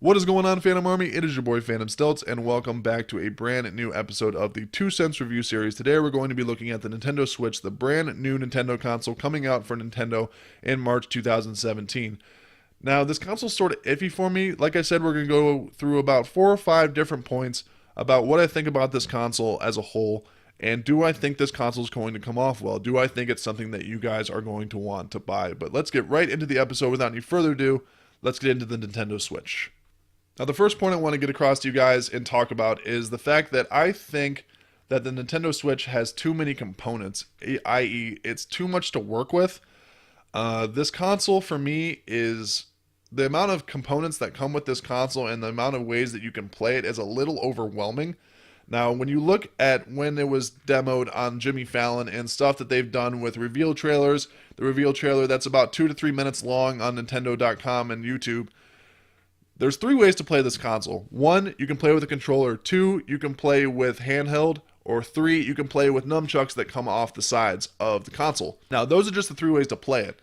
What is going on, Phantom Army? It is your boy Phantom Stelts, and welcome back to a brand new episode of the 2 Cents Review Series. Today we're going to be looking at the Nintendo Switch, the brand new Nintendo console coming out for Nintendo in March 2017. Now, this console's sort of iffy for me. Like I said, we're going to go through about 4 or 5 different points about what I think about this console as a whole, and do I think this console is going to come off well? Do I think it's something that you guys are going to want to buy? But let's get right into the episode without any further ado. Let's get into the Nintendo Switch. Now, the first point I want to get across to you guys and talk about is the fact that I think that the Nintendo Switch has too many components, i.e., it's too much to work with. This console, for me, is the amount of components that come with this console and the amount of ways that you can play it is a little overwhelming. Now, when you look at when it was demoed on Jimmy Fallon and stuff that they've done with reveal trailers, the reveal trailer that's about 2 to 3 minutes long on Nintendo.com and YouTube, there's 3 ways to play this console. 1, you can play with a controller. 2, you can play with handheld. Or 3, you can play with nunchucks that come off the sides of the console. Now, those are just the 3 ways to play it.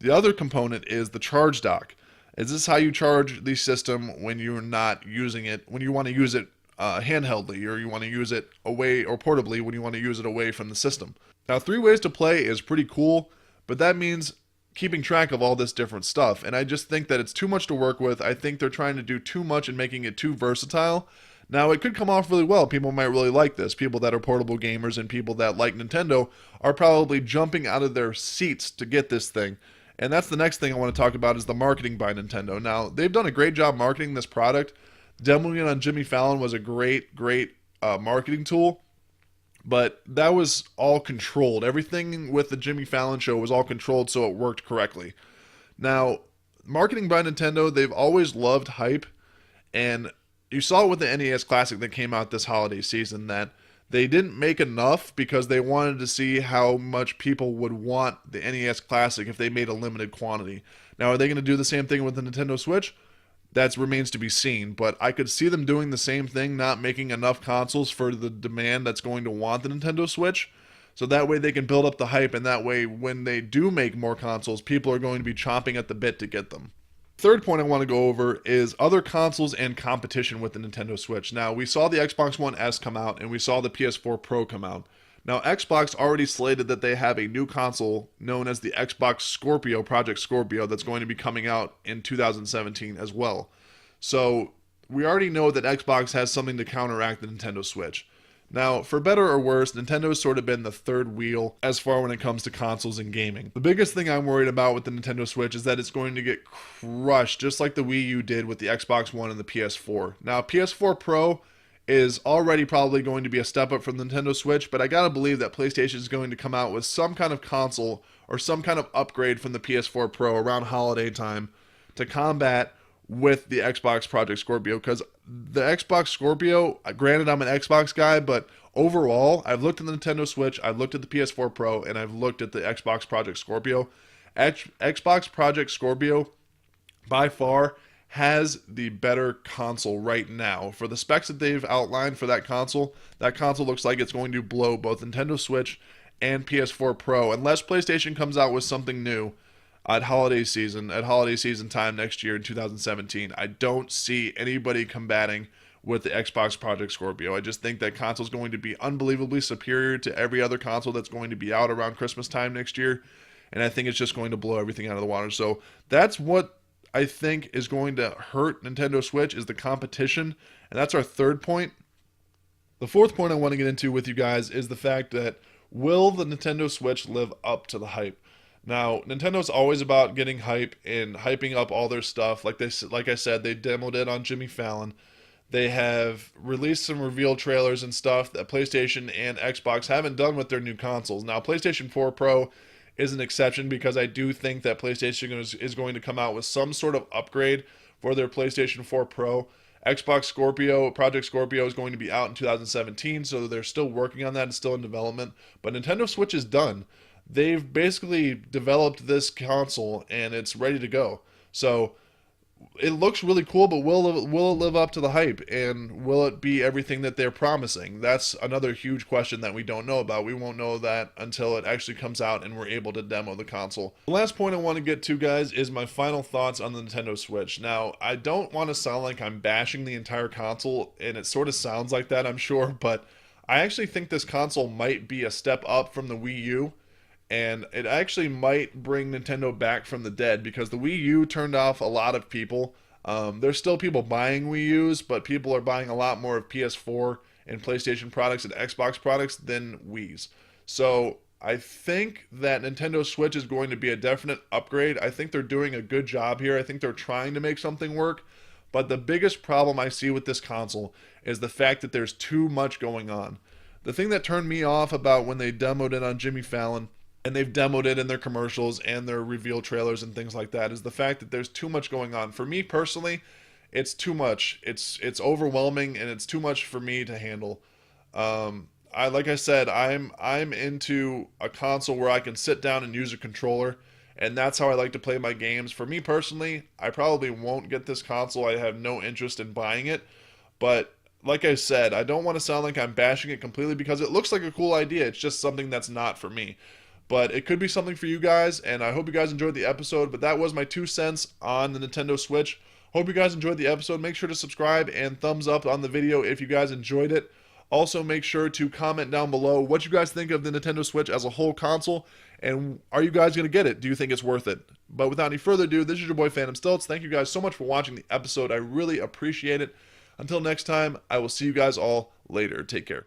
The other component is the charge dock. Is this how you charge the system when you're not using it, when you want to use it handheldly, or you want to use it away, or portably when you want to use it away from the system? Now, 3 ways to play is pretty cool, but that means keeping track of all this different stuff, and I just think that it's too much to work with. I think they're trying to do too much and making it too versatile. Now, it could come off really well. People might really like this. People that are portable gamers and people that like Nintendo are probably jumping out of their seats to get this thing. And that's the next thing I want to talk about is the marketing by Nintendo. Now, they've done a great job marketing this product. Demoing it on Jimmy Fallon was a great marketing tool. But that was all controlled. Everything with the Jimmy Fallon show was all controlled so it worked correctly. Now, marketing by Nintendo, they've always loved hype. And you saw it with the NES Classic that came out this holiday season that they didn't make enough because they wanted to see how much people would want the NES Classic if they made a limited quantity. Now, are they going to do the same thing with the Nintendo Switch? That remains to be seen, but I could see them doing the same thing, not making enough consoles for the demand that's going to want the Nintendo Switch. So that way they can build up the hype, and that way when they do make more consoles, people are going to be chomping at the bit to get them. Third point I want to go over is other consoles and competition with the Nintendo Switch. Now, we saw the Xbox One S come out, and we saw the PS4 Pro come out. Now, Xbox already slated that they have a new console known as the Xbox Scorpio, Project Scorpio, that's going to be coming out in 2017 as well. So, we already know that Xbox has something to counteract the Nintendo Switch. Now, for better or worse, Nintendo's sort of been the third wheel as far when it comes to consoles and gaming. The biggest thing I'm worried about with the Nintendo Switch is that it's going to get crushed, just like the Wii U did with the Xbox One and the PS4. Now, PS4 Pro is already probably going to be a step up from the Nintendo Switch, but I gotta believe that PlayStation is going to come out with some kind of console or some kind of upgrade from the PS4 Pro around holiday time to combat with the Xbox Project Scorpio, because the Xbox Scorpio, granted I'm an Xbox guy, but overall, I've looked at the Nintendo Switch, I've looked at the PS4 Pro, and I've looked at the Xbox Project Scorpio. Xbox Project Scorpio, by far, has the better console right now. For the specs that they've outlined for that console looks like it's going to blow both Nintendo Switch and PS4 Pro, unless PlayStation comes out with something new at holiday season time next year in 2017. I don't see anybody combating with the Xbox Project Scorpio. I just think that console is going to be unbelievably superior to every other console that's going to be out around Christmas time next year, and I think it's just going to blow everything out of the water. So that's what I think is going to hurt Nintendo Switch, is the competition, and that's our third point. The fourth point I want to get into with you guys is the fact that will the Nintendo Switch live up to the hype? Now, Nintendo's always about getting hype and hyping up all their stuff. Like I said, they demoed it on Jimmy Fallon. They have released some reveal trailers and stuff that PlayStation and Xbox haven't done with their new consoles. Now, PlayStation 4 Pro is an exception because I do think that PlayStation is going to come out with some sort of upgrade for their PlayStation 4 Pro. Xbox Scorpio, Project Scorpio is going to be out in 2017, so they're still working on that. It's still in development. But Nintendo Switch is done. They've basically developed this console and it's ready to go. So it looks really cool, but will it live up to the hype, and will it be everything that they're promising? That's another huge question that we don't know about. We won't know that until it actually comes out and we're able to demo the console. The last point I want to get to, guys, is my final thoughts on the Nintendo Switch. Now, I don't want to sound like I'm bashing the entire console, and it sort of sounds like that, I'm sure, but I actually think this console might be a step up from the Wii U, and it actually might bring Nintendo back from the dead, because the Wii U turned off a lot of people. There's still people buying Wii U's, but people are buying a lot more of PS4 and PlayStation products and Xbox products than Wii's. So I think that Nintendo Switch is going to be a definite upgrade. I think they're doing a good job here. I think they're trying to make something work. But the biggest problem I see with this console is the fact that there's too much going on. The thing that turned me off about when they demoed it on Jimmy Fallon, and they've demoed it in their commercials and their reveal trailers and things like that, is the fact that there's too much going on. For me personally, it's too much. It's overwhelming, and it's too much for me to handle. Like I said, I'm into a console where I can sit down and use a controller, and that's how I like to play my games. For me personally, I probably won't get this console. I have no interest in buying it, but like I said, I don't want to sound like I'm bashing it completely, because it looks like a cool idea. It's just something that's not for me. But it could be something for you guys, and I hope you guys enjoyed the episode. But that was my 2 cents on the Nintendo Switch. Hope you guys enjoyed the episode. Make sure to subscribe and thumbs up on the video if you guys enjoyed it. Also, make sure to comment down below what you guys think of the Nintendo Switch as a whole console, and are you guys going to get it? Do you think it's worth it? But without any further ado, this is your boy Phantxm. Thank you guys so much for watching the episode. I really appreciate it. Until next time, I will see you guys all later. Take care.